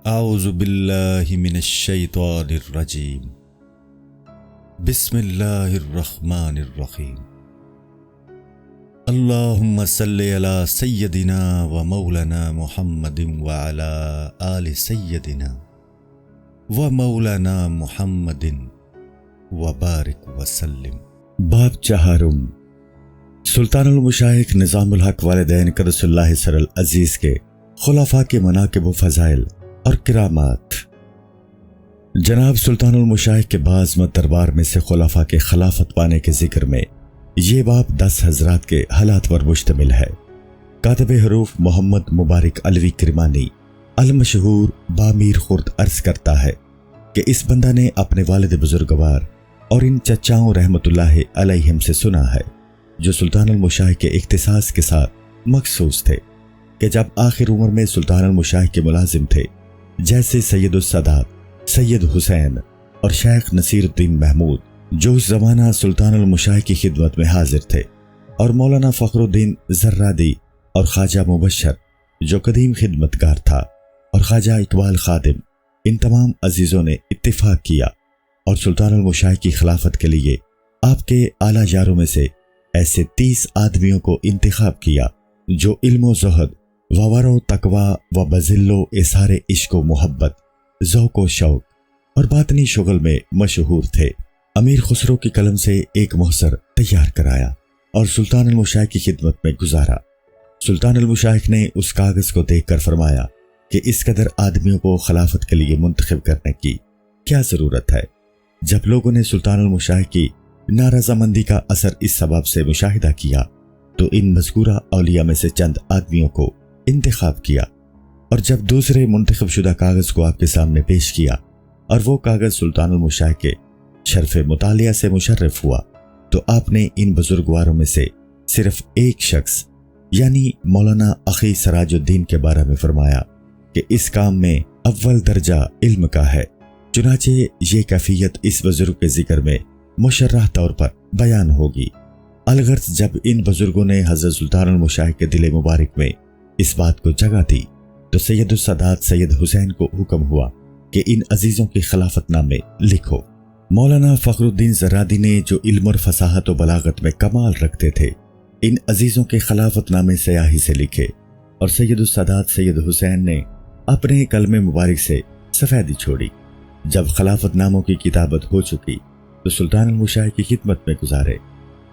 اعوذ باللہ من الشیطان الرجیم بسم اللہ الرحمن الرحیم اللہم صلی علی سیدنا و مولانا محمد وعلی آل سیدنا و مولانا محمد وبارک وسلم۔ باب چہارم، سلطان المشائخ نظام الحق والدین قدس اللہ سر العزیز کے خلفاء کے مناقب و فضائل اور کرامات۔ جناب سلطان المشائخ کے بعض دربار میں سے خلفاء کے خلافت پانے کے ذکر میں یہ باب 10 حضرات کے حالات پر مشتمل ہے۔ کاتب حروف محمد مبارک علوی کرمانی المشہور بامیر خرد عرض کرتا ہے کہ اس بندہ نے اپنے والد بزرگوار اور ان چچاؤں رحمت اللہ علیہم سے سنا ہے جو سلطان المشائخ کے اختصاص کے ساتھ مخصوص تھے کہ جب آخر عمر میں سلطان المشائخ کے ملازم تھے، جیسے سید السادات سید حسین اور شیخ نصیر الدین محمود جو اس زمانہ سلطان المشائخ کی خدمت میں حاضر تھے، اور مولانا فخر الدین زرادی اور خواجہ مبشر جو قدیم خدمتگار تھا، اور خواجہ اقبال خادم، ان تمام عزیزوں نے اتفاق کیا اور سلطان المشائخ کی خلافت کے لیے آپ کے اعلیٰ یاروں میں سے ایسے 30 آدمیوں کو انتخاب کیا جو علم و زہد و ورع و تقوی و بذل و اظہار عشق و محبت، ذوق و شوق اور باطنی شغل میں مشہور تھے۔ امیر خسرو کی قلم سے ایک محضر تیار کرایا اور سلطان المشائخ کی خدمت میں گزارا۔ سلطان المشائخ نے اس کاغذ کو دیکھ کر فرمایا کہ اس قدر آدمیوں کو خلافت کے لیے منتخب کرنے کی کیا ضرورت ہے؟ جب لوگوں نے سلطان المشائخ کی نارضامندی کا اثر اس سبب سے مشاہدہ کیا تو ان مذکورہ اولیاء میں سے چند آدمیوں کو انتخاب کیا، اور جب دوسرے منتخب شدہ کاغذ کو آپ کے سامنے پیش کیا اور وہ کاغذ سلطان المشائخ کے شرف مطالعہ سے مشرف ہوا تو آپ نے ان بزرگواروں میں سے صرف ایک شخص یعنی مولانا اخی سراج الدین کے بارے میں فرمایا کہ اس کام میں اول درجہ علم کا ہے۔ چنانچہ یہ کیفیت اس بزرگ کے ذکر میں مشرح طور پر بیان ہوگی۔ الغرض جب ان بزرگوں نے حضرت سلطان المشائخ کے دل مبارک میں اس بات کو جگہ دی تو سید السادات سید حسین کو حکم ہوا کہ ان عزیزوں کی خلافت نامے لکھو۔ مولانا فخر الدین زرادی نے جو علم اور فصاحت و بلاغت میں کمال رکھتے تھے، ان عزیزوں کے خلافت نامے سیاہی سے لکھے، اور سید السادات سید حسین نے اپنے قلم مبارک سے سفیدی چھوڑی۔ جب خلافت ناموں کی کتابت ہو چکی تو سلطان المشائخ کی خدمت میں گزارے۔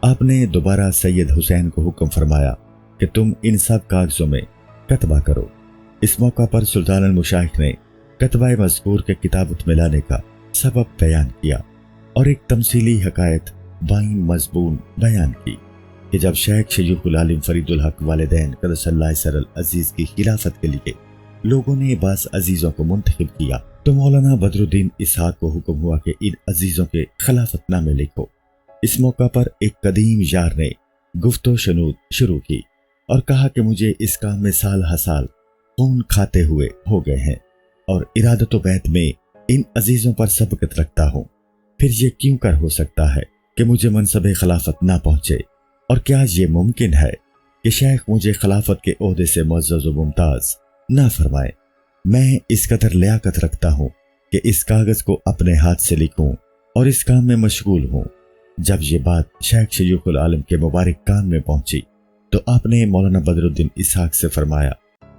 آپ نے دوبارہ سید حسین کو حکم فرمایا کہ تم ان سب کاغذوں میں کتبہ کرو۔ اس موقع پر سلطان المشائخ نے کتبہ مذکور کے کتابت میں لانے کا سبب بیان کیا اور ایک تمثیلی حکایت بائیں مضمون بیان کی کہ جب شیخ شیوخ العالم فرید الحق والدین قدس اللہ سر العزیز کی خلافت کے لیے لوگوں نے بعض عزیزوں کو منتخب کیا تو مولانا بدر الدین اسحاق کو حکم ہوا کہ ان عزیزوں کے خلافت نامے لکھو۔ اس موقع پر ایک قدیم یار نے گفت و شنود شروع کی اور کہا کہ مجھے اس کام میں سال ہر سال خون کھاتے ہوئے ہو گئے ہیں اور ارادت و بیت میں ان عزیزوں پر سبقت رکھتا ہوں، پھر یہ کیوں کر ہو سکتا ہے کہ مجھے منصب خلافت نہ پہنچے؟ اور کیا یہ ممکن ہے کہ شیخ مجھے خلافت کے عہدے سے معزز و ممتاز نہ فرمائے؟ میں اس قدر لیاقت رکھتا ہوں کہ اس کاغذ کو اپنے ہاتھ سے لکھوں اور اس کام میں مشغول ہوں۔ جب یہ بات شیخ شیوخ العالم کے مبارک کان میں پہنچی تو آپ نے مولانا بدر الدین اسحاق سے فرمایا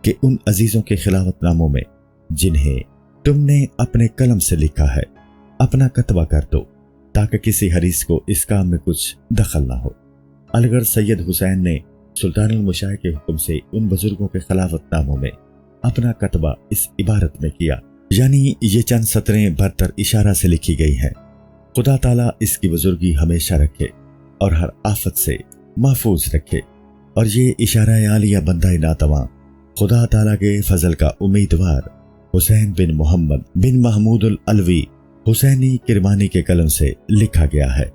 کہ ان عزیزوں کے خلافت ناموں میں جنہیں تم نے اپنے قلم سے لکھا ہے اپنا کتبہ کر دو تاکہ کسی حریص کو اس کام میں کچھ دخل نہ ہو۔ الغرض سید حسین نے سلطان المشائخ کے حکم سے ان بزرگوں کے خلافت ناموں میں اپنا کتبہ اس عبارت میں کیا، یعنی یہ چند سطریں برتر اشارہ سے لکھی گئی ہیں: خدا تعالیٰ اس کی بزرگی ہمیشہ رکھے اور ہر آفت سے محفوظ رکھے، اور یہ اشارہ عالیہ بندہ ناتواں خدا تعالیٰ کے فضل کا امیدوار حسین بن محمد بن محمود العلوی حسینی کرمانی کے قلم سے لکھا گیا ہے۔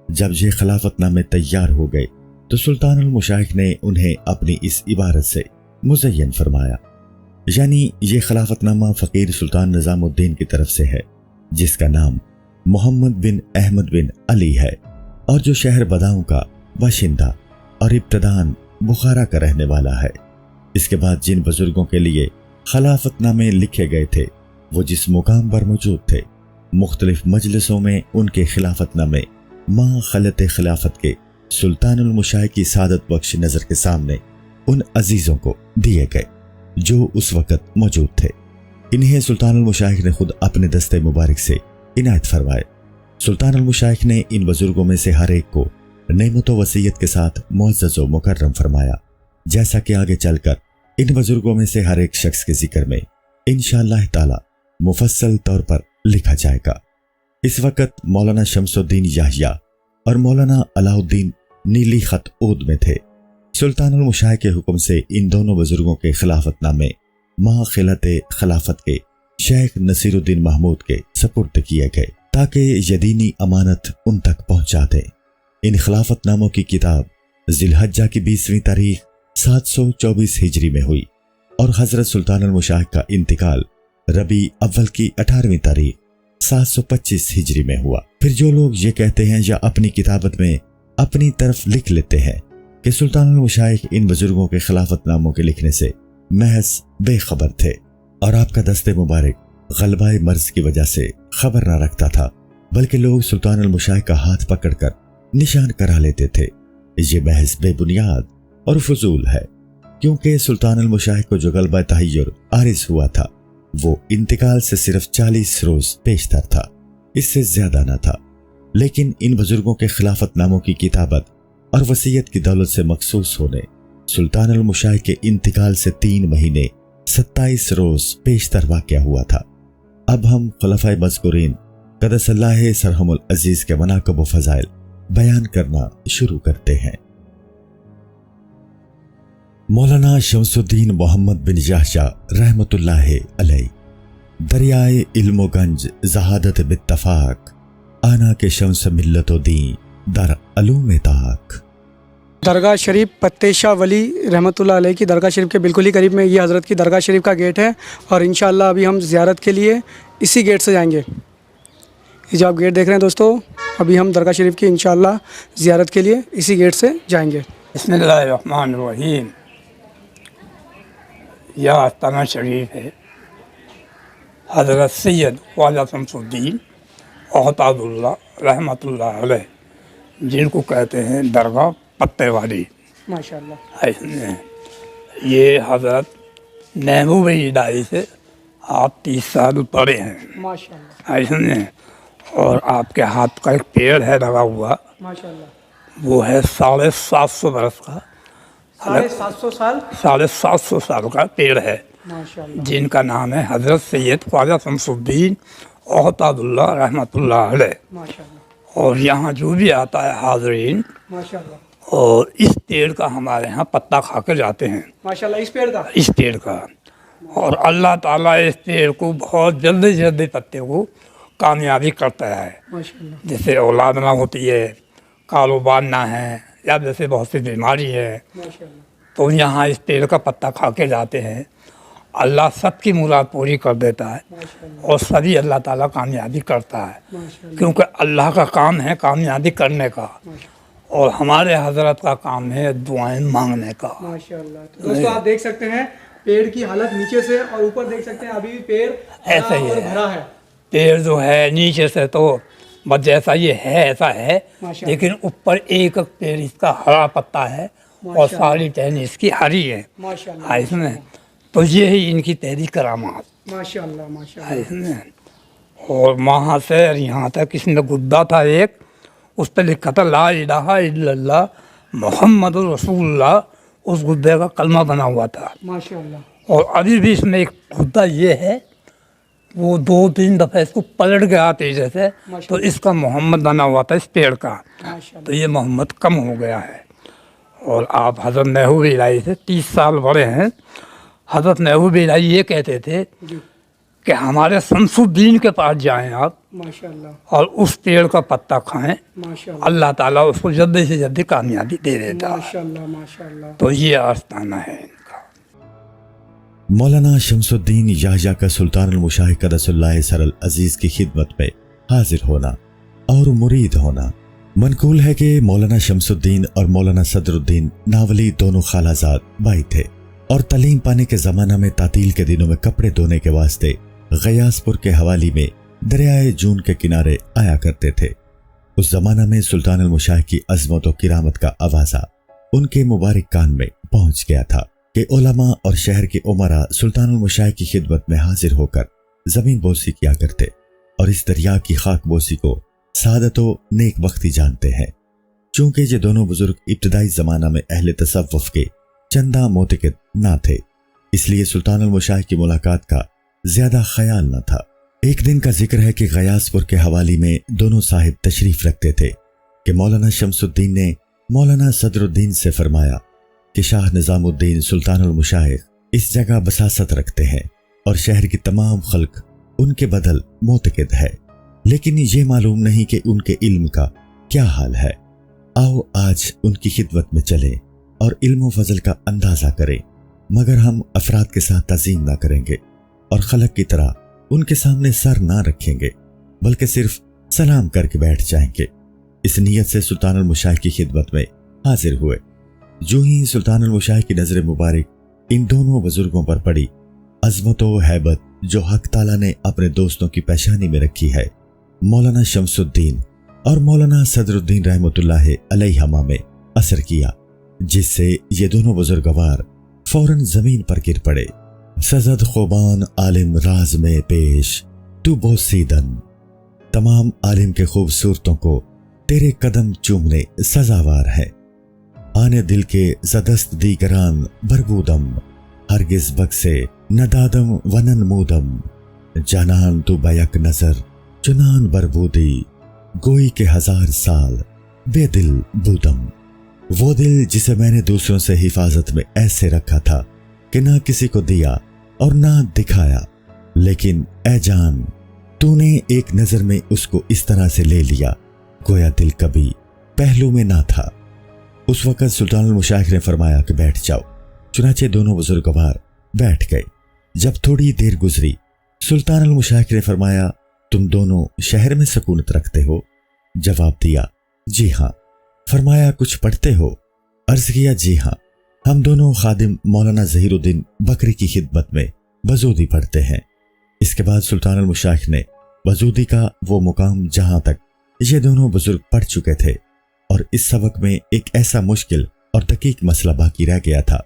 جب یہ خلافت نامے تیار ہو گئے تو سلطان المشائخ نے انہیں اپنی اس عبارت سے مزین فرمایا، یعنی یہ خلافت نامہ فقیر سلطان نظام الدین کی طرف سے ہے جس کا نام محمد بن احمد بن علی ہے اور جو شہر بداؤں کا باشندہ اور ابتدان بخارا کا رہنے والا ہے۔ اس کے بعد جن بزرگوں کے لیے خلافت نامے لکھے گئے تھے وہ جس مقام پر موجود تھے مختلف مجلسوں میں ان کے خلافت نامے ماں خلط خلافت کے سلطان المشائخ کی سعادت بخش نظر کے سامنے ان عزیزوں کو دیے گئے جو اس وقت موجود تھے۔ انہیں سلطان المشائخ نے خود اپنے دستے مبارک سے عنایت فرمائے۔ سلطان المشائخ نے ان بزرگوں میں سے ہر ایک کو نعمت و وصیت کے ساتھ معزز و مکرم فرمایا، جیسا کہ آگے چل کر ان بزرگوں میں سے ہر ایک شخص کے ذکر میں انشاءاللہ تعالی مفصل طور پر لکھا جائے گا۔ اس وقت مولانا شمس الدین یحییٰ اور مولانا علاء الدین نیلی خط عود میں تھے۔ سلطان المشائخ کے حکم سے ان دونوں بزرگوں کے خلافت نامے ماں خلط خلافت کے شیخ نصیر الدین محمود کے سپرد کیے گئے تاکہ یدینی امانت ان تک پہنچا دیں۔ ان خلافت ناموں کی کتاب ذی الحجہ کی 20ویں تاریخ 724 ہجری میں ہوئی اور حضرت سلطان المشائخ کا انتقال ربیع اول کی 18ویں تاریخ 725 ہجری میں ہوا۔ پھر جو لوگ یہ کہتے ہیں یا اپنی کتابت میں اپنی طرف لکھ لیتے ہیں کہ سلطان المشائخ ان بزرگوں کے خلافت ناموں کے لکھنے سے محض بے خبر تھے اور آپ کا دست مبارک غلبہ مرض کی وجہ سے خبر نہ رکھتا تھا، بلکہ لوگ سلطان المشائخ کا ہاتھ پکڑ کر نشان کرا لیتے تھے، یہ محض بے بنیاد اور فضول ہے، کیونکہ سلطان المشائخ کو جو غلبہ تحیر عارض ہوا تھا وہ انتقال سے صرف 40 روز پیشتر تھا، اس سے زیادہ نہ تھا۔ لیکن ان بزرگوں کے خلافت ناموں کی کتابت اور وصیت کی دولت سے مخصوص ہونے سلطان المشائخ کے انتقال سے 3 مہینے 27 روز پیشتر واقع ہوا تھا۔ اب ہم خلفائے مذکورین قدس اللہ سرہم العزیز کے مناقب و فضائل بیان کرنا شروع کرتے ہیں۔ مولانا شمس الدین محمد بن یحییٰ رحمۃ اللہ علیہ، دریائے علم و گنج زہادت باتفاق، آنا کے شمس ملت و دین در علوم طاق۔ درگاہ شریف پتے شاہ ولی رحمۃ اللہ علیہ کی درگاہ شریف کے بالکل ہی قریب میں یہ حضرت کی درگاہ شریف کا گیٹ ہے، اور انشاءاللہ ابھی ہم زیارت کے لیے اسی گیٹ سے جائیں گے۔ یہ جو آپ گیٹ دیکھ رہے ہیں دوستو، ابھی ہم درگاہ شریف کی انشاءاللہ زیارت کے لیے اسی گیٹ سے جائیں گے۔ بسم اللہ الرحمن الرحیم۔ یہ آستانہ شریف ہے حضرت سید خواجہ شمس الدین اوتاد اللہ رحمۃ اللہ علیہ، جن کو کہتے ہیں درگاہ پتے والی۔ ماشاءاللہ۔ یہ حضرت محبوب الہی سے آپ 30 سال بڑے ہیں، ماشاءاللہ، اور آپ کے ہاتھ کا ایک پیڑ ہے لگا ہوا، ماشاءاللہ، وہ ہے 750 برس کا، 750 سال، 750 سال کا پیڑ ہے، ماشاءاللہ، جن کا نام ہے حضرت سید خواجہ شمس الدین اوتاد اللہ رحمۃ اللہ علیہ۔ ماشاءاللہ، اور یہاں جو بھی آتا ہے حاضرین، ماشاءاللہ، اور اس پیڑ کا ہمارے ہاں پتا کھا کے جاتے ہیں، ماشاءاللہ، اس پیڑ کا، اس پیڑ کا، اور اللہ تعالیٰ اس پیڑ کو بہت جلدی پتے کو کامیابی کرتا ہے۔ ماشاءاللہ، جیسے اولاد نہ ہوتی ہے، کاروبار نہ ہے، یا جیسے بہت سی بیماری ہے، ماشاءاللہ، تو یہاں اس پیڑ کا پتا کھا کے جاتے ہیں، اللہ سب کی مراد پوری کر دیتا ہے، ماشاءاللہ، اور سبھی اللہ تعالیٰ کامیابی کرتا ہے، ماشاءاللہ، کیونکہ اللہ کا کام ہے کامیابی کرنے کا، ماشاءاللہ، اور ہمارے حضرت کا کام ہے دعائیں مانگنے کا۔ ماشاءاللہ۔ تو دوستو آپ دیکھ سکتے ہیں پیڑ کی حالت نیچے سے، اور اوپر دیکھ سکتے ہیں ابھی بھی پیڑ ایسا ہی اور ہے، بھرا ہے۔ پیڑ جو ہے نیچے سے تو بس جیسا یہ ہے ایسا ہے، ماشاءاللہ، لیکن اوپر ایک پیڑ اس کا ہرا پتا ہے، اور ماشاءاللہ، ساری ٹہنی اس کی ہری ہے، ماشاءاللہ، اس میں تو یہ ہی ان کی تحریک کرامات، ماشاءاللہ، ماشاءاللہ، اس میں۔ اور وہاں سے یہاں تک اس میں گدا تھا ایک، اس پہ لکھا تھا لا الہ الا اللہ محمد رسول اللہ، اس گدے کا کلمہ بنا ہوا تھا۔ ماشاءاللہ، اور ابھی بھی اس میں ایک گدا یہ ہے، وہ 2-3 دفعہ اس کو پلٹ گیا تیزے سے، تو اس کا محمد بنا ہوا تھا اس پیڑ کا، ماشاءاللہ، تو یہ محمد کم ہو گیا ہے۔ اور آپ حضرت محبوب الہی سے 30 سال بڑے ہیں۔ حضرت محبوب الہی یہ کہتے تھے جی، کہ ہمارے شمس الدین کے پاس جائیں آپ، ماشاءاللہ، اور اس پیڑ کا پتا کھائیں، ماشاءاللہ، اللہ تعالیٰ اس کو جلدی سے جلدی کامیابی دے دیتا ہے۔ ماشاءاللہ، ماشاءاللہ، تو یہ آستانہ ہے ان کا۔ مولانا شمس الدین یحییٰ کا سلطان المشائخ قدس اللہ سر العزیز کی خدمت میں حاضر ہونا اور مرید ہونا۔ منقول ہے کہ مولانا شمس الدین اور مولانا صدر الدین ناولی دونوں خالہ زاد بھائی تھے، اور تعلیم پانے کے زمانہ میں تعطیل کے دنوں میں کپڑے دھونے کے واسطے غیاس پور کے حوالی میں دریائے جون کے کنارے آیا کرتے تھے۔ اس زمانہ میں سلطان المشائخ کی عظمت و کرامت کا آوازہ ان کے مبارک کان میں پہنچ گیا تھا کہ علماء اور شہر کے عمراء سلطان المشائخ کی خدمت میں حاضر ہو کر زمین بوسی کیا کرتے اور اس دریا کی خاک بوسی کو سعادت و نیک بختی جانتے ہیں۔ چونکہ یہ دونوں بزرگ ابتدائی زمانہ میں اہل تصوف کے چندہ معتقد نہ تھے، اس لیے سلطان المشائخ کی ملاقات کا زیادہ خیال نہ تھا۔ ایک دن کا ذکر ہے کہ غیاس پور کے حوالی میں دونوں صاحب تشریف رکھتے تھے کہ مولانا شمس الدین نے مولانا صدر الدین سے فرمایا کہ شاہ نظام الدین سلطان المشائخ اس جگہ بساست رکھتے ہیں اور شہر کی تمام خلق ان کے بدل معتقد ہے، لیکن یہ معلوم نہیں کہ ان کے علم کا کیا حال ہے۔ آؤ آج ان کی خدمت میں چلیں اور علم و فضل کا اندازہ کریں، مگر ہم افراد کے ساتھ تعظیم نہ کریں گے اور خلق کی طرح ان کے سامنے سر نہ رکھیں گے، بلکہ صرف سلام کر کے بیٹھ جائیں گے۔ اس نیت سے سلطان المشائخ کی خدمت میں حاضر ہوئے۔ جو ہی سلطان المشائخ کی نظر مبارک ان دونوں بزرگوں پر پڑی، عظمت و ہیبت جو حق تعالیٰ نے اپنے دوستوں کی پیشانی میں رکھی ہے، مولانا شمس الدین اور مولانا صدر الدین رحمۃ اللہ علیہما میں اثر کیا، جس سے یہ دونوں بزرگوار فوراً زمین پر گر پڑے۔ سزد خوبان عالم راز میں پیش تو بوسیدن، تمام عالم کے خوبصورتوں کو تیرے قدم چومنے سزاوار ہے۔ آنے دل کے زدست دیگران بربودم، ہرگز بخشے ندادم ونن مودم، جانان تو بیک نظر چنان بربودی، گوئی کے 1000 سال بے دل بودم۔ وہ دل جسے میں نے دوسروں سے حفاظت میں ایسے رکھا تھا کہ نہ کسی کو دیا اور نہ دکھایا، لیکن اے جان تو نے ایک نظر میں اس کو اس طرح سے لے لیا گویا دل کبھی پہلو میں نہ تھا۔ اس وقت سلطان المشائخ نے فرمایا کہ بیٹھ جاؤ، چنانچہ دونوں بزرگوار بیٹھ گئے۔ جب تھوڑی دیر گزری، سلطان المشائخ نے فرمایا تم دونوں شہر میں سکونت رکھتے ہو؟ جواب دیا جی ہاں۔ فرمایا کچھ پڑھتے ہو؟ عرض کیا جی ہاں، ہم دونوں خادم مولانا ظہیر الدین بکری کی خدمت میں وضودی پڑھتے ہیں۔ اس کے بعد سلطان المشائخ نے وضودی کا وہ مقام جہاں تک یہ دونوں بزرگ پڑھ چکے تھے، اور اس سبق میں ایک ایسا مشکل اور دقیق مسئلہ باقی رہ گیا تھا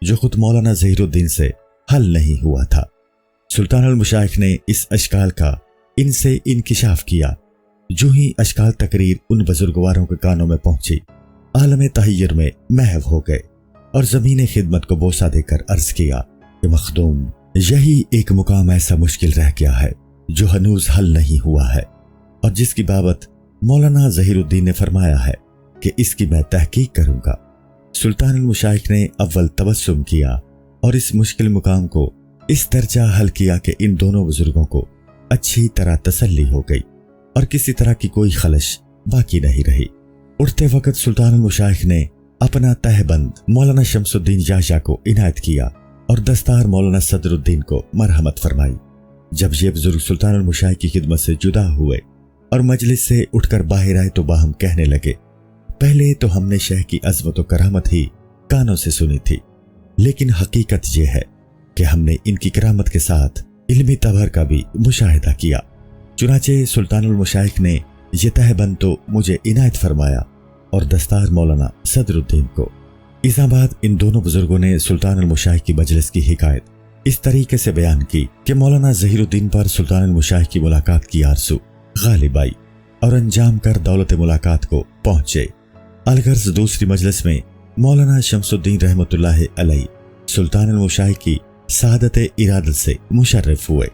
جو خود مولانا ظہیر الدین سے حل نہیں ہوا تھا۔ سلطان المشائخ نے اس اشکال کا ان سے انکشاف کیا۔ جو ہی اشکال تقریر ان بزرگواروں کے کانوں میں پہنچی، عالم تحیر میں محو ہو گئے اور زمین خدمت کو بوسہ دے کر عرض کیا کہ مخدوم، یہی ایک مقام ایسا مشکل رہ گیا ہے جو ہنوز حل نہیں ہوا ہے، اور جس کی بابت مولانا ظہیر الدین نے فرمایا ہے کہ اس کی میں تحقیق کروں گا۔ سلطان المشائخ نے اول تبسم کیا اور اس مشکل مقام کو اس درجہ حل کیا کہ ان دونوں بزرگوں کو اچھی طرح تسلی ہو گئی اور کسی طرح کی کوئی خلش باقی نہیں رہی۔ اٹھتے وقت سلطان المشائخ نے اپنا تہ بند مولانا شمس الدین یحییٰ کو عنایت کیا اور دستار مولانا صدر الدین کو مرحمت فرمائی۔ جب یہ بزرگ سلطان المشائخ کی خدمت سے جدا ہوئے اور مجلس سے اٹھ کر باہر آئے تو باہم کہنے لگے، پہلے تو ہم نے شیخ کی عظمت و کرامت ہی کانوں سے سنی تھی، لیکن حقیقت یہ ہے کہ ہم نے ان کی کرامت کے ساتھ علمی تبر کا بھی مشاہدہ کیا۔ چنانچہ سلطان المشائخ نے یہ تہ بند تو مجھے عنایت فرمایا اور دستار مولانا صدر الدین کو۔ اسلام بعد ان دونوں بزرگوں نے سلطان المشائخ کی مجلس کی حکایت اس طریقے سے بیان کی کہ مولانا ظہیر الدین پر سلطان المشائخ کی ملاقات کی آرزو غالب آئی اور انجام کر دولت ملاقات کو پہنچے۔ الغرض دوسری مجلس میں مولانا شمس الدین رحمۃ اللہ علیہ سلطان المشائخ کی سعادت ارادت سے مشرف ہوئے،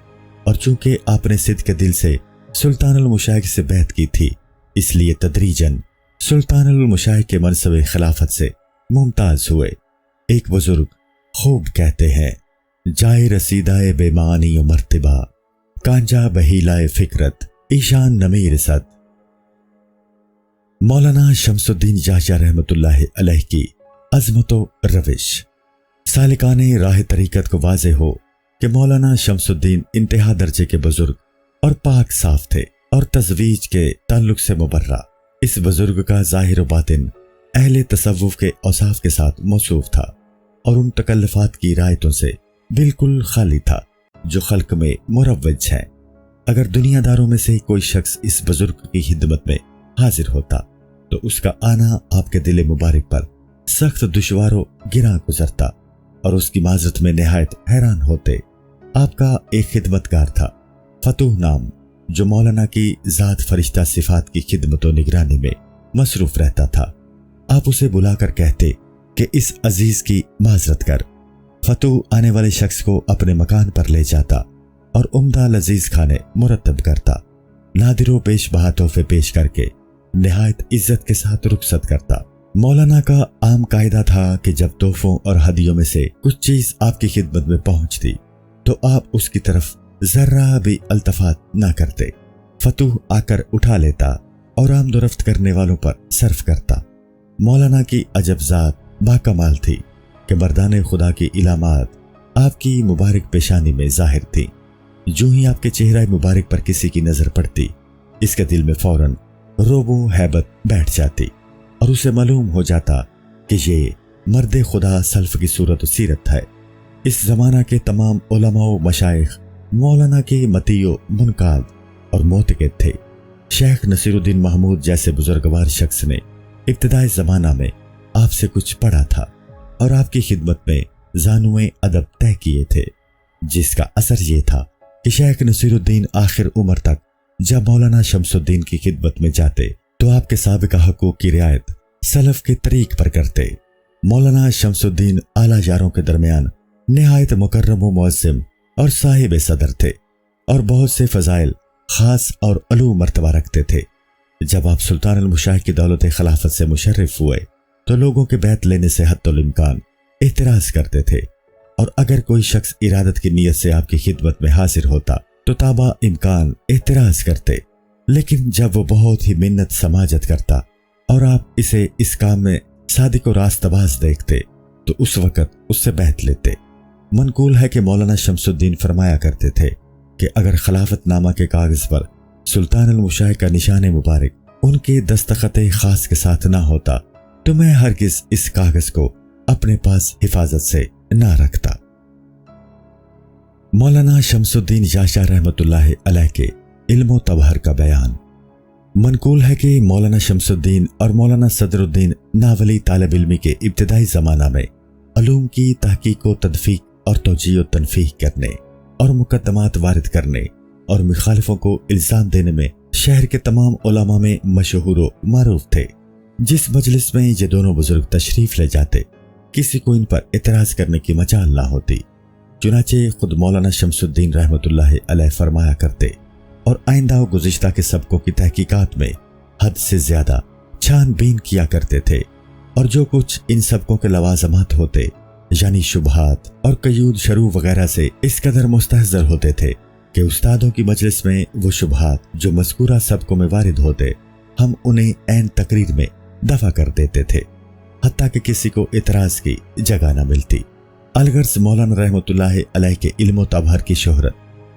اور چونکہ آپ نے صدق دل سے سلطان المشائخ سے بیعت کی تھی، اس لیے تدریجاً سلطان المشائخ کے منصب خلافت سے ممتاز ہوئے۔ ایک بزرگ خوب کہتے ہیں، جائے رسیدائے بے معنی و مرتبہ، کانجا بہیلائے فکرت ایشان نمی رسد۔ مولانا شمس الدین یحییٰ رحمۃ اللہ علیہ کی عظمت و روش۔ سالکان راہ طریقت کو واضح ہو کہ مولانا شمس الدین انتہا درجے کے بزرگ اور پاک صاف تھے اور تزویج کے تعلق سے مبرہ۔ اس بزرگ کا ظاہر و باطن اہل تصوف کے اوصاف کے ساتھ موصوف تھا اور ان تکلفات کی رعایتوں سے بالکل خالی تھا جو خلق میں مروج ہیں۔ اگر دنیا داروں میں سے کوئی شخص اس بزرگ کی خدمت میں حاضر ہوتا تو اس کا آنا آپ کے دل مبارک پر سخت دشوار و گراں گزرتا اور اس کی معذرت میں نہایت حیران ہوتے۔ آپ کا ایک خدمتگار تھا فتوح نام، جو مولانا کی ذات فرشتہ صفات کی خدمت و نگرانی میں مصروف رہتا تھا۔ آپ اسے بلا کر کہتے کہ اس عزیز کی معذرت کر۔ فتوح آنے والے شخص کو اپنے مکان پر لے جاتا اور عمدہ لذیذ کھانے مرتب کرتا، نادر و پیش بہا تحفے پیش کر کے نہایت عزت کے ساتھ رخصت کرتا۔ مولانا کا عام قاعدہ تھا کہ جب تحفوں اور ہدیوں میں سے کچھ چیز آپ کی خدمت میں پہنچتی تو آپ اس کی طرف ذرہ بھی التفات نہ کرتے۔ فتوح آ کر اٹھا لیتا اور آمد و رفت کرنے والوں پر صرف کرتا۔ مولانا کی عجب ذات باکمال تھی کہ مردان خدا کی علامات آپ کی مبارک پیشانی میں ظاہر تھی۔ جو ہی آپ کے چہرہ مبارک پر کسی کی نظر پڑتی، اس کے دل میں فوراً روب و ہیبت بیٹھ جاتی اور اسے معلوم ہو جاتا کہ یہ مرد خدا سلف کی صورت و سیرت ہے۔ اس زمانہ کے تمام علماء و مشائخ مولانا کے مطیع و منقاد اور معتقد تھے۔ شیخ نصیر الدین محمود جیسے بزرگوار شخص نے ابتدائی زمانہ میں آپ سے کچھ پڑھا تھا اور آپ کی خدمت میں زانوئے ادب طے کیے تھے، جس کا اثر یہ تھا کہ شیخ نصیر الدین آخر عمر تک جب مولانا شمس الدین کی خدمت میں جاتے تو آپ کے سابقہ حقوق کی رعایت سلف کے طریق پر کرتے۔ مولانا شمس الدین اعلیٰ یاروں کے درمیان نہایت مکرم و معظم اور صاحب صدر تھے اور بہت سے فضائل خاص اور علو مرتبہ رکھتے تھے۔ جب آپ سلطان المشائخ کی دولت خلافت سے مشرف ہوئے تو لوگوں کے بیعت لینے سے حتی الامکان اعتراض کرتے تھے، اور اگر کوئی شخص ارادت کی نیت سے آپ کی خدمت میں حاضر ہوتا تو تابع امکان اعتراض کرتے، لیکن جب وہ بہت ہی منت سماجت کرتا اور آپ اسے اس کام میں صادق و راست باز دیکھتے تو اس وقت اس سے بیعت لیتے۔ منقول ہے کہ مولانا شمس الدین فرمایا کرتے تھے کہ اگر خلافت نامہ کے کاغذ پر سلطان المشائخ کا نشان مبارک ان کے دستخط خاص کے ساتھ نہ ہوتا تو میں ہرگز اس کاغذ کو اپنے پاس حفاظت سے نہ رکھتا۔ مولانا شمس الدین یاشا رحمۃ اللہ علیہ کے علم و تبہر کا بیان۔ منقول ہے کہ مولانا شمس الدین اور مولانا صدر الدین ناولی طالب علمی کے ابتدائی زمانہ میں علوم کی تحقیق و تدفیق اور توجیہ و تنفیح کرنے اور مقدمات وارد کرنے اور مخالفوں کو الزام دینے میں شہر کے تمام علماء میں مشہور و معروف تھے۔ جس مجلس میں یہ دونوں بزرگ تشریف لے جاتے کسی کو ان پر اعتراض کرنے کی مجال نہ ہوتی، چنانچہ خود مولانا شمس الدین رحمۃ اللہ علیہ فرمایا کرتے اور آئندہ و گزشتہ کے سبقوں کی تحقیقات میں حد سے زیادہ چھان بین کیا کرتے تھے، اور جو کچھ ان سبقوں کے لوازمات ہوتے یعنی شبہات اور قیود شروع وغیرہ سے اس قدر مستحضر ہوتے تھے کہ استادوں کی مجلس میں وہ شبہات جو مذکورہ سبقوں میں وارد ہوتے ہم انہیں عین تقریر میں دفع کر دیتے تھے، حتیٰ کہ کسی کو اعتراض کی جگہ نہ ملتی۔ الغرض مولانا رحمۃ اللہ علیہ کے علم و تبہر کی شہرت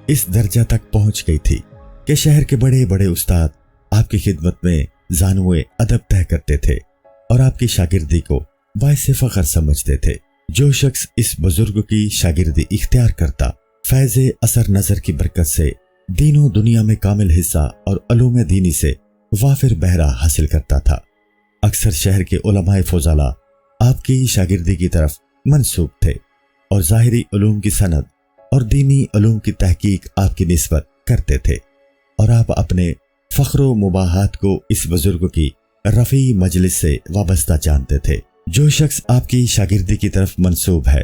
اس درجہ تک پہنچ گئی تھی کہ شہر کے بڑے بڑے استاد آپ کی خدمت میں زانوئے ادب طے کرتے تھے اور آپ کی شاگردی کو باعث فخر سمجھتے تھے۔ جو شخص اس بزرگ کی شاگردی اختیار کرتا فیض اثر نظر کی برکت سے دین و دنیا میں کامل حصہ اور علوم دینی سے وافر بہرہ حاصل کرتا تھا۔ اکثر شہر کے علماء فضلاء آپ کی شاگردی کی طرف منسوب تھے اور ظاہری علوم کی سند اور دینی علوم کی تحقیق آپ کی نسبت کرتے تھے، اور آپ اپنے فخر و مباحات کو اس بزرگ کی رفیع مجلس سے وابستہ جانتے تھے۔ جو شخص آپ کی شاگردی کی طرف منسوب ہے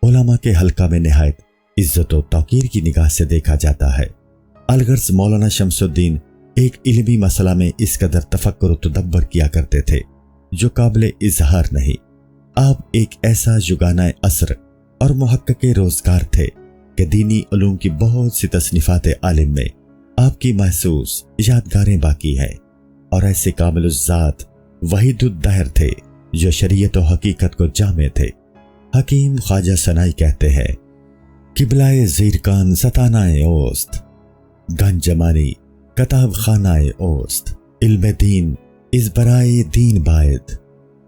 علماء کے حلقہ میں نہایت عزت و توقیر کی نگاہ سے دیکھا جاتا ہے۔ الغرض مولانا شمس الدین ایک علمی مسئلہ میں اس قدر تفکر و تدبر کیا کرتے تھے جو قابل اظہار نہیں۔ آپ ایک ایسا یگانہ عصر اور محقق روزگار تھے کہ دینی علوم کی بہت سی تصنیفات عالم میں آپ کی محسوس یادگاریں باقی ہیں، اور ایسے کامل الذات وحید الدہر تھے جو شریعت و حقیقت کو جامع تھے۔ حکیم خواجہ سنائی کہتے ہیں، قبلۂ زیرکان ستانۂ اوست، گنج جمانی کتاب خانۂ اوست، علم دین از برائے دین باید،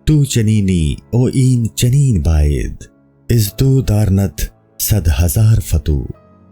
تو چنینی او این چنین باید، از تو دارنت صد ہزار فتو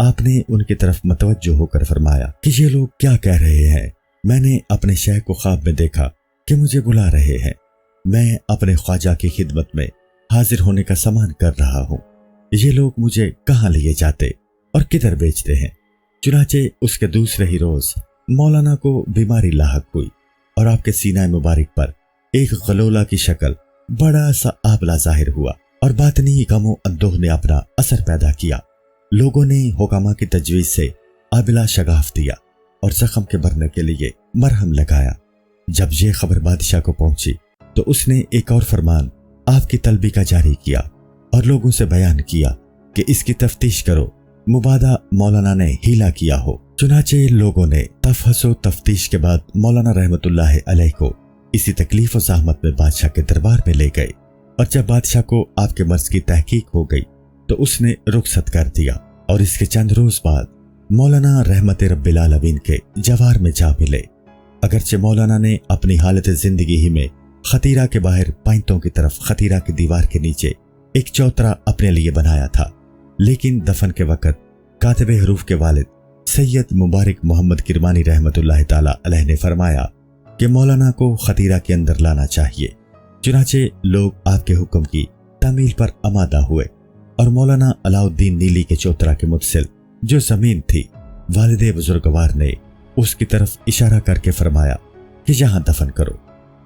آپ نے ان کی طرف متوجہ ہو کر فرمایا کہ یہ لوگ کیا کہہ رہے ہیں؟ میں نے اپنے شیخ کو خواب میں دیکھا کہ مجھے بلا رہے ہیں، میں اپنے خواجہ کی خدمت میں حاضر ہونے کا سامان کر رہا ہوں، یہ لوگ مجھے کہاں لیے جاتے اور کدھر بیچتے ہیں؟ چنانچہ اس کے دوسرے ہی روز مولانا کو بیماری لاحق ہوئی اور آپ کے سینہ مبارک پر ایک غلولہ کی شکل بڑا سا آبلہ ظاہر ہوا اور باطنی غم و اندوہ نے اپنا اثر پیدا کیا۔ لوگوں نے حکامہ کی تجویز سے آبلہ شگاف دیا اور زخم کے بھرنے کے لیے مرہم لگایا۔ جب یہ خبر بادشاہ کو پہنچی تو اس نے ایک اور فرمان آپ کی طلبی کا جاری کیا اور لوگوں سے بیان کیا کہ اس کی تفتیش کرو، مبادا مولانا نے ہیلا کیا ہو۔ چنانچہ لوگوں نے تفحص و تفتیش کے بعد مولانا رحمت اللہ علیہ کو اسی تکلیف و زحمت میں بادشاہ کے دربار میں لے گئے، اور جب بادشاہ کو آپ کے مرض کی تحقیق ہو گئی تو اس نے رخصت کر دیا، اور اس کے چند روز بعد مولانا رحمت رب العالمین کے جوار میں جا ملے۔ اگرچہ مولانا نے اپنی حالت زندگی ہی میں خطیرہ کے باہر پائنتوں کی طرف خطیرہ کی دیوار کے نیچے ایک چوترا اپنے لیے بنایا تھا، لیکن دفن کے وقت کاتب حروف کے والد سید مبارک محمد کرمانی رحمت اللہ تعالی علیہ نے فرمایا کہ مولانا کو خطیرہ کے اندر لانا چاہیے۔ چنانچہ لوگ آپ کے حکم کی تعمیل پر آمادہ ہوئے اور مولانا علاء الدین نیلی کے چوترا کے متصل جو زمین تھی، والد بزرگوار نے اس کی طرف اشارہ کر کے فرمایا کہ یہاں دفن کرو،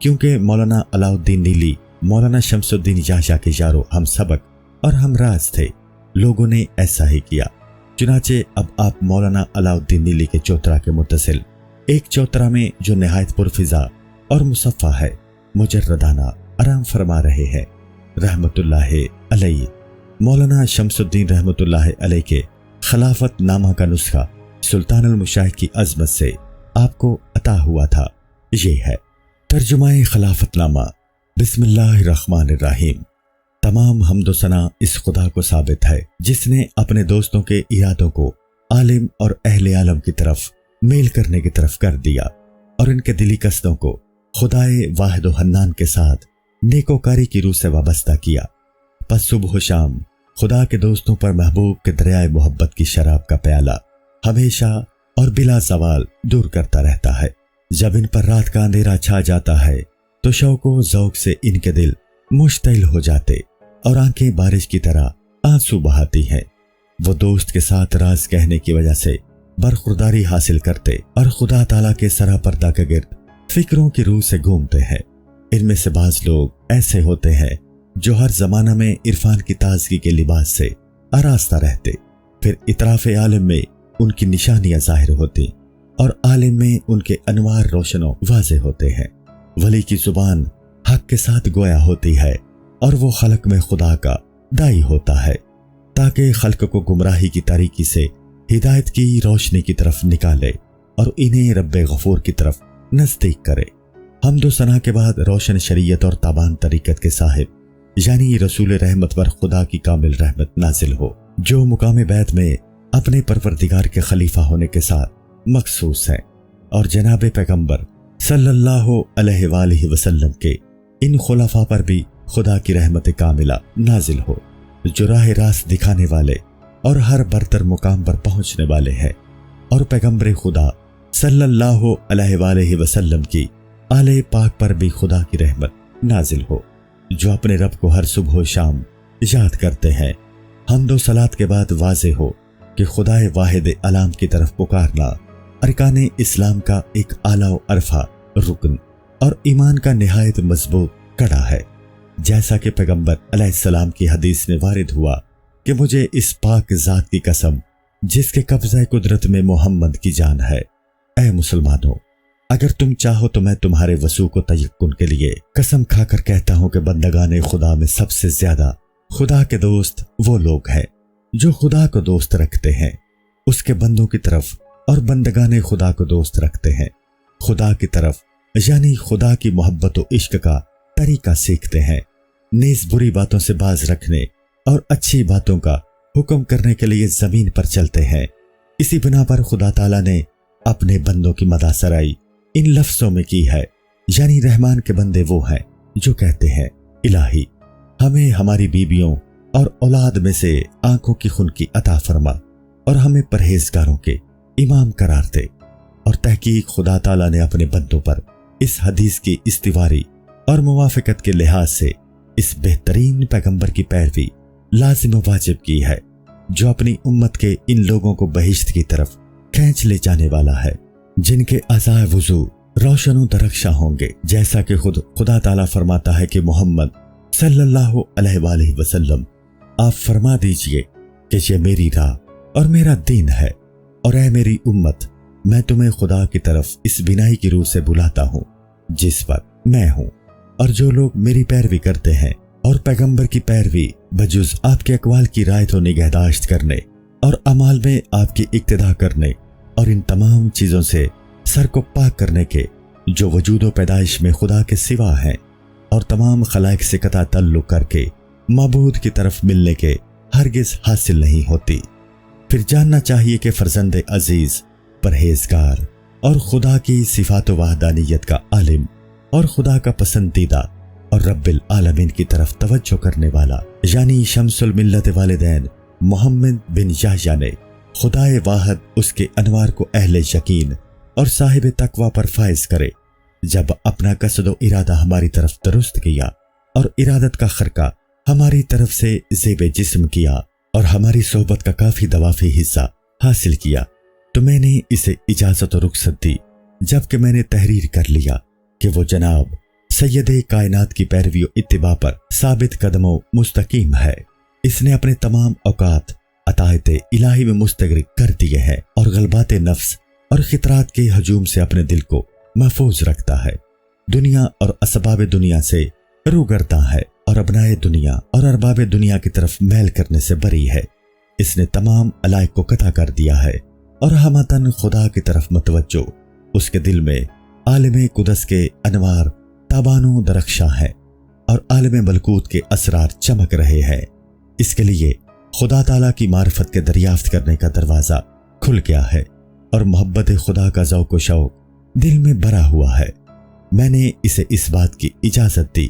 کیونکہ مولانا علاء الدین نیلی مولانا شمس الدین یحییٰ کے یارو ہم سبق اور ہم راز تھے۔ لوگوں نے ایسا ہی کیا۔ چنانچہ اب آپ مولانا علاء الدین نیلی کے چوترا کے متصل ایک چوترا میں جو نہایت پرفضا اور مصفہ ہے مجردانہ آرام فرما رہے ہیں۔ رحمت اللہ علیہ مولانا شمس الدین رحمت اللہ علیہ کے خلافت نامہ کا نسخہ سلطان المشائخ کی عظمت سے آپ کو عطا ہوا تھا۔ یہ ہے ترجمہ خلافت نامہ۔ بسم اللہ الرحمن الرحیم۔ تمام حمد و ثنا اس خدا کو ثابت ہے جس نے اپنے دوستوں کے ارادوں کو عالم اور اہل عالم کی طرف میل کرنے کی طرف کر دیا اور ان کے دلی قصدوں کو خدائے واحد و حنان کے ساتھ نیکوکاری کی روح سے وابستہ کیا۔ پس صبح و شام خدا کے دوستوں پر محبوب کے دریائے محبت کی شراب کا پیالہ ہمیشہ اور بلا زوال دور کرتا رہتا ہے۔ جب ان پر رات کا اندھیرا چھا جاتا ہے تو شوق و ذوق سے ان کے دل مشتعل ہو جاتے اور آنکھیں بارش کی طرح آنسو بہاتی ہیں۔ وہ دوست کے ساتھ راز کہنے کی وجہ سے برخورداری حاصل کرتے اور خدا تعالیٰ کے سراپردہ کے گرد فکروں کی روح سے گھومتے ہیں۔ ان میں سے بعض لوگ ایسے ہوتے ہیں جو ہر زمانہ میں عرفان کی تازگی کے لباس سے آراستہ رہتے، پھر اطراف عالم میں ان کی نشانیاں ظاہر ہوتی اور عالم میں ان کے انوار روشن و واضح ہوتے ہیں۔ ولی کی زبان حق کے ساتھ گویا ہوتی ہے اور وہ خلق میں خدا کا دائی ہوتا ہے تاکہ خلق کو گمراہی کی تاریکی سے ہدایت کی روشنی کی طرف نکالے اور انہیں رب غفور کی طرف نزدیک کرے۔ حمد و ثنا کے بعد روشن شریعت اور تابان طریقت کے صاحب یعنی رسول رحمت پر خدا کی کامل رحمت نازل ہو، جو مقام بیت میں اپنے پروردگار کے خلیفہ ہونے کے ساتھ مخصوص ہیں، اور جناب پیغمبر صلی اللہ علیہ وآلہ وسلم کے ان خلفاء پر بھی خدا کی رحمت کاملہ نازل ہو، جو راہ راست دکھانے والے اور ہر برتر مقام پر پہنچنے والے ہیں، اور پیغمبر خدا صلی اللہ علیہ وآلہ وسلم کی آل پاک پر بھی خدا کی رحمت نازل ہو، جو اپنے رب کو ہر صبح و شام یاد کرتے ہیں۔ حمد و صلات کے بعد واضح ہو کہ خدا واحد علام کی طرف پکارنا ارکان اسلام کا ایک اعلیٰ و عرفہ رکن اور ایمان کا نہایت مضبوط کڑا ہے، جیسا کہ پیغمبر علیہ السلام کی حدیث میں وارد ہوا کہ مجھے اس پاک ذات کی قسم جس کے قبضہ قدرت میں محمد کی جان ہے، اے مسلمانوں، اگر تم چاہو تو میں تمہارے وثوق و تیقن کے لیے قسم کھا کر کہتا ہوں کہ بندگان خدا میں سب سے زیادہ خدا کے دوست وہ لوگ ہیں جو خدا کو دوست رکھتے ہیں، اس کے بندوں کی طرف، اور بندگان خدا کو دوست رکھتے ہیں، خدا کی طرف یعنی خدا کی محبت و عشق کا طریقہ سیکھتے ہیں، نیز بری باتوں سے باز رکھنے اور اچھی باتوں کا حکم کرنے کے لیے زمین پر چلتے ہیں۔ اسی بنا پر خدا تعالیٰ نے اپنے بندوں کی مدح سرائی ان لفظوں میں کی ہے، یعنی رحمان کے بندے وہ ہیں جو کہتے ہیں، الہی ہمیں ہماری بیویوں اور اولاد میں سے آنکھوں کی خنکی عطا فرما، اور ہمیں پرہیزگاروں کے امام قرار دے۔ اور تحقیق خدا تعالیٰ نے اپنے بندوں پر اس حدیث کی استواری اور موافقت کے لحاظ سے اس بہترین پیغمبر کی پیروی لازم و واجب کی ہے، جو اپنی امت کے ان لوگوں کو بہشت کی طرف کھینچ لے جانے والا ہے، جن کے اعضائے وضو روشن و درخشاں ہوں گے، جیسا کہ خود خدا تعالیٰ فرماتا ہے کہ محمد صلی اللہ علیہ وآلہ وسلم آپ فرما دیجئے کہ یہ میری راہ اور میرا دین ہے، اور اے میری امت، میں تمہیں خدا کی طرف اس بینائی کی روح سے بلاتا ہوں جس پر میں ہوں، اور جو لوگ میری پیروی کرتے ہیں اور پیغمبر کی پیروی بجز آپ کے اقوال کی رعایت و نگہداشت کرنے اور اعمال میں آپ کی اقتداء کرنے اور ان تمام چیزوں سے سر کو پاک کرنے کے جو وجود و پیدائش میں خدا کے سوا ہیں اور تمام خلائق سے قطع تعلق کر کے معبود کی طرف ملنے کے ہرگز حاصل نہیں ہوتی۔ پھر جاننا چاہیے کہ فرزند عزیز، پرہیزگار اور خدا کی صفات و وحدانیت کا عالم اور خدا کا پسندیدہ اور رب العالمین کی طرف توجہ کرنے والا، یعنی شمس الملت والدین محمد بن یحییٰ نے خدائے واحد اس کے انوار کو اہل یقین اور صاحب تقوی پر فائز کرے، جب اپنا قصد و ارادہ ہماری طرف درست کیا اور ارادت کا خرقہ ہماری طرف سے زیب جسم کیا اور ہماری صحبت کا کافی دوافی حصہ حاصل کیا، تو میں نے اسے اجازت و رخصت دی، جبکہ میں نے تحریر کر لیا کہ وہ جناب سید کائنات کی پیروی و اتباع پر ثابت قدم و مستقیم ہے۔ اس نے اپنے تمام اوقات عطایت الہی میں مستغرق کر دیے ہیں اور غلبات نفس اور خطرات کے ہجوم سے اپنے دل کو محفوظ رکھتا ہے، دنیا اور اسباب دنیا سے روگرداں ہے اور ابنائے دنیا اور ارباب دنیا کی طرف میل کرنے سے بری ہے۔ اس نے تمام علائق کو قطع کر دیا ہے اور ہمتاً خدا کی طرف متوجہ اس کے دل میں عالم قدس کے انوار تابان و درخشاں ہیں اور عالم ملکوت کے اسرار چمک رہے ہیں۔ اس کے لیے خدا تعالیٰ کی معرفت کے دریافت کرنے کا دروازہ کھل گیا ہے اور محبت خدا کا ذوق و شوق دل میں بھرا ہوا ہے۔ میں نے اسے اس بات کی اجازت دی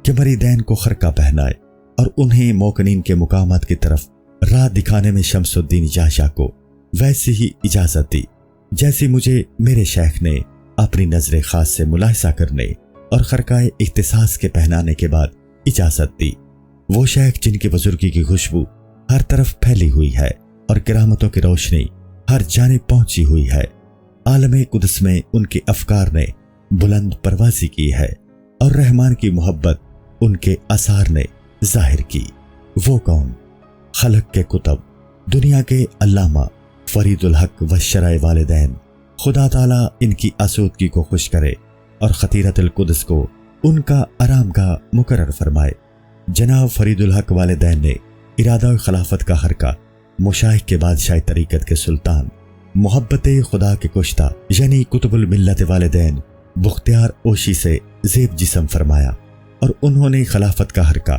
کہ مریدین کو خرقہ پہنائے اور انہیں موقنین کے مقامات کی طرف راہ دکھانے میں شمس الدین یحییٰ کو ویسی ہی اجازت دی جیسی مجھے میرے شیخ نے اپنی نظر خاص سے ملاحظہ کرنے اور خرقہ اختصاص کے پہنانے کے بعد اجازت دی۔ وہ شیخ جن کی بزرگی کی خوشبو ہر طرف پھیلی ہوئی ہے اور کرامتوں کی روشنی ہر جانب پہنچی ہوئی ہے، عالم قدس میں ان کے افکار نے بلند پروازی کی ہے اور رحمان کی محبت ان کے آثار نے ظاہر کی۔ وہ قوم خلق کے کتب، دنیا کے علامہ فرید الحق و شرع والدین، خدا تعالیٰ ان کی آسودگی کو خوش کرے اور خطیرت القدس کو ان کا آرام گاہ مقرر فرمائے۔ جناب فرید الحق والدین نے ارادہ و خلافت کا حرکہ مشائخ کے بادشاہ طریقت کے سلطان محبت خدا کے کشتہ یعنی قطب الملت والدین بختیار اوشی سے زیب جسم فرمایا، اور انہوں نے خلافت کا حرکہ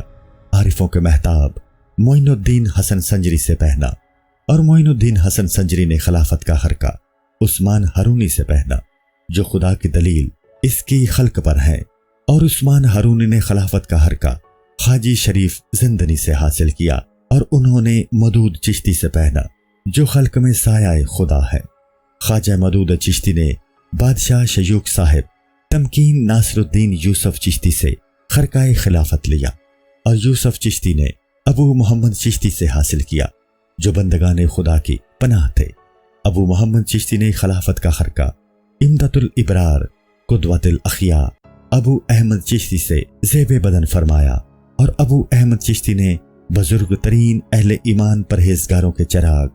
عارفوں کے مہتاب معین الدین حسن سنجری سے پہنا، اور معین الدین حسن سنجری نے خلافت کا حرکہ عثمان ہارونی سے پہنا، جو خدا کی دلیل اس کی خلق پر ہے، اور عثمان ہارونی نے خلافت کا حرکہ حاجی شریف زندنی سے حاصل کیا، اور انہوں نے مدود چشتی سے پہنا جو خلق میں سایہ خدا ہے۔ خواجہ مدود چشتی نے بادشاہ شیوخ صاحب تمکین ناصر الدین یوسف چشتی سے خرقہ خلافت لیا، اور یوسف چشتی نے ابو محمد چشتی سے حاصل کیا جو بندگان خدا کی پناہ تھے۔ ابو محمد چشتی نے خلافت کا خرقہ امدت الابرار قدوت الاخیار ابو احمد چشتی سے زیب بدن فرمایا، اور ابو احمد چشتی نے بزرگ ترین اہل ایمان پرہیزگاروں کے چراغ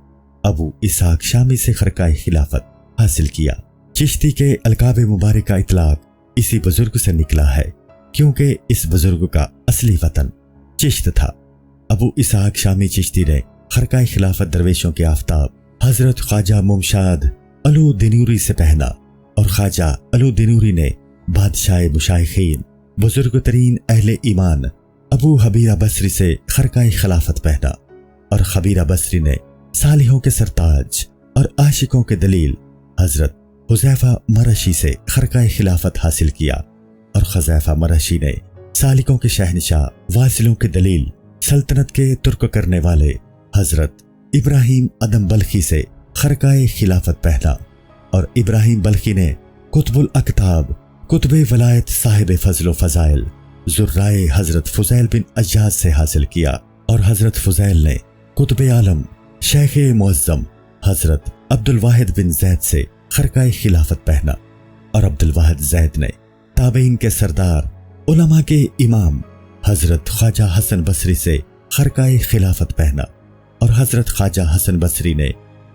ابو اسحاق شامی سے خرقہ خلافت حاصل کیا۔ چشتی کے القاب مبارک کا اطلاق اسی بزرگ سے نکلا ہے، کیونکہ اس بزرگ کا اصلی وطن چشت تھا۔ ابو اسحاق شامی چشتی نے خرقہ خلافت درویشوں کے آفتاب حضرت خواجہ ممشاد علو دینوری سے پہنا، اور خواجہ علو دینوری نے بادشاہ مشائخین بزرگ ترین اہل ایمان ابو حبیرہ بصری سے خرقہ خلافت پہنا، اور خبیرہ بصری نے صالحوں کے سرتاج اور عاشقوں کے دلیل حضرت حذیفہ مرشی سے خرقہ خلافت حاصل کیا، اور حذیفہ مرشی نے سالکوں کے شہنشاہ واصلوں کے دلیل سلطنت کے ترک کرنے والے حضرت ابراہیم ادم بلخی سے خرقۂ خلافت پہنا، اور ابراہیم بلخی نے قطب الاقطاب، قطب ولایت، صاحب فضل و فضائل، ذرائے حضرت فضیل بن عیاض سے حاصل کیا، اور حضرت فضیل نے قطب عالم شیخ معظم حضرت عبد الواحد بن زید سے خرقۂ خلافت پہنا، اور عبد الواحد زید نے تابعین کے سردار، علماء کے امام حضرت خواجہ حسن بصری سے خرقۂ خلافت پہنا، اور حضرت خواجہ حسن بصری نے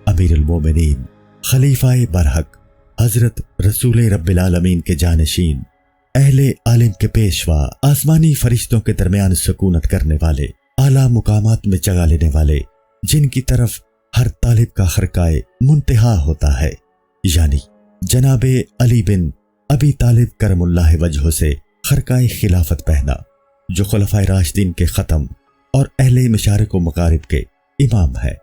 امیر المومنین، خلیفہ برحق، حضرت رسول رب العالمین کے جانشین، اہل عالم کے پیشوا، آسمانی فرشتوں کے درمیان سکونت کرنے والے، اعلیٰ مقامات میں جگہ لینے والے، جن کی طرف ہر طالب کا خرقۂ منتہا ہوتا ہے، یعنی جناب علی بن ابی طالب کرم اللہ وجہہ سے خرقۂ خلافت پہنا، جو خلفائے راشدین کے ختم اور اہل مشارق و مغارب کے امام ہے۔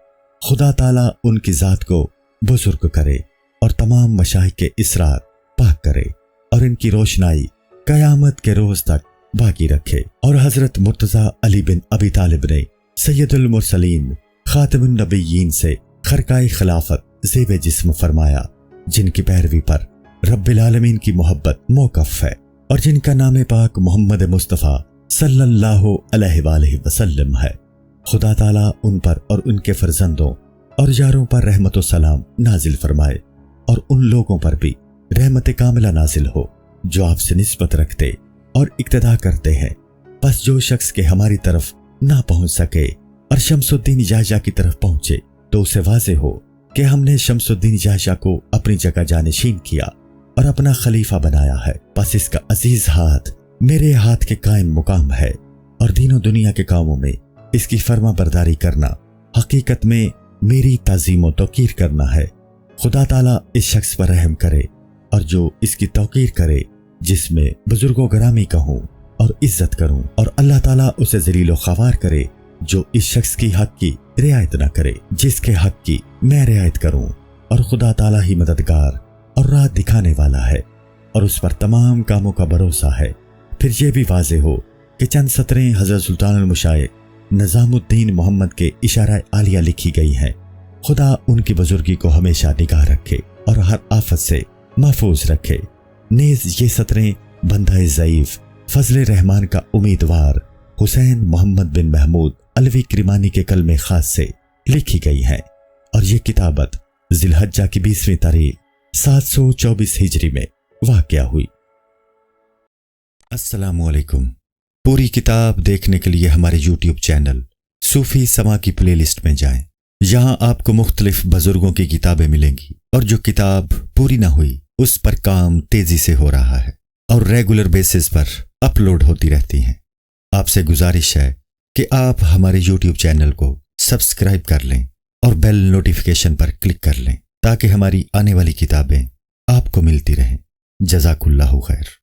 خدا تعالیٰ ان کی ذات کو بزرگ کرے اور تمام مشائخ کے اسرار پاک کرے، اور ان کی روشنائی قیامت کے روز تک باقی رکھے۔ اور حضرت مرتضیٰ علی بن ابی طالب نے سید المرسلین، خاتم النبیین سے خرقۂ خلافت زیب جسم فرمایا، جن کی پیروی پر رب العالمین کی محبت موقف ہے، اور جن کا نام پاک محمد مصطفیٰ صلی اللہ علیہ وآلہ وسلم ہے۔ خدا تعالیٰ ان پر اور ان کے فرزندوں اور یاروں پر رحمت و سلام نازل فرمائے، اور ان لوگوں پر بھی رحمت کاملہ نازل ہو جو آپ سے نسبت رکھتے اور اقتدا کرتے ہیں۔ بس جو شخص کے ہماری طرف نہ پہنچ سکے اور شمس الدین یحییٰ کی طرف پہنچے، تو اسے واضح ہو کہ ہم نے شمس الدین یحییٰ کو اپنی جگہ جانشین کیا اور اپنا خلیفہ بنایا ہے۔ بس اس کا عزیز ہاتھ میرے ہاتھ کے قائم مقام ہے، اور دین و دنیا کے کاموں میں اس کی فرما برداری کرنا حقیقت میں میری تعظیم و توقیر کرنا ہے۔ خدا تعالیٰ اس شخص پر رحم کرے، اور جو اس کی توقیر کرے، جس میں بزرگ و گرامی کہوں اور عزت کروں، اور اللہ تعالیٰ اسے ذلیل و خوار کرے جو اس شخص کی حق کی رعایت نہ کرے جس کے حق کی میں رعایت کروں۔ اور خدا تعالیٰ ہی مددگار اور راہ دکھانے والا ہے، اور اس پر تمام کاموں کا بھروسہ ہے۔ پھر یہ بھی واضح ہو کہ چند سطریں حضرت سلطان المشائخ نظام الدین محمد کے اشارہ عالیہ لکھی گئی ہیں۔ خدا ان کی بزرگی کو ہمیشہ نگاہ رکھے اور ہر آفت سے محفوظ رکھے۔ نیز یہ سطریں بندہ ضعیف فضل رحمان کا امیدوار حسین محمد بن محمود علوی کرمانی کے کلم خاص سے لکھی گئی ہیں، اور یہ کتابت ذی الحجہ کی 20ویں تاریخ 724 ہجری میں واقع ہوئی۔ السلام علیکم۔ پوری کتاب دیکھنے کے لیے ہمارے یوٹیوب چینل صوفی سما کی پلے لسٹ میں جائیں۔ یہاں آپ کو مختلف بزرگوں کی کتابیں ملیں گی، اور جو کتاب پوری نہ ہوئی اس پر کام تیزی سے ہو رہا ہے اور ریگولر بیسس پر اپلوڈ ہوتی رہتی ہیں۔ آپ سے گزارش ہے کہ آپ ہمارے یوٹیوب چینل کو سبسکرائب کر لیں اور بیل نوٹیفیکیشن پر کلک کر لیں، تاکہ ہماری آنے والی کتابیں آپ کو ملتی رہیں۔ جزاک اللہ خیر۔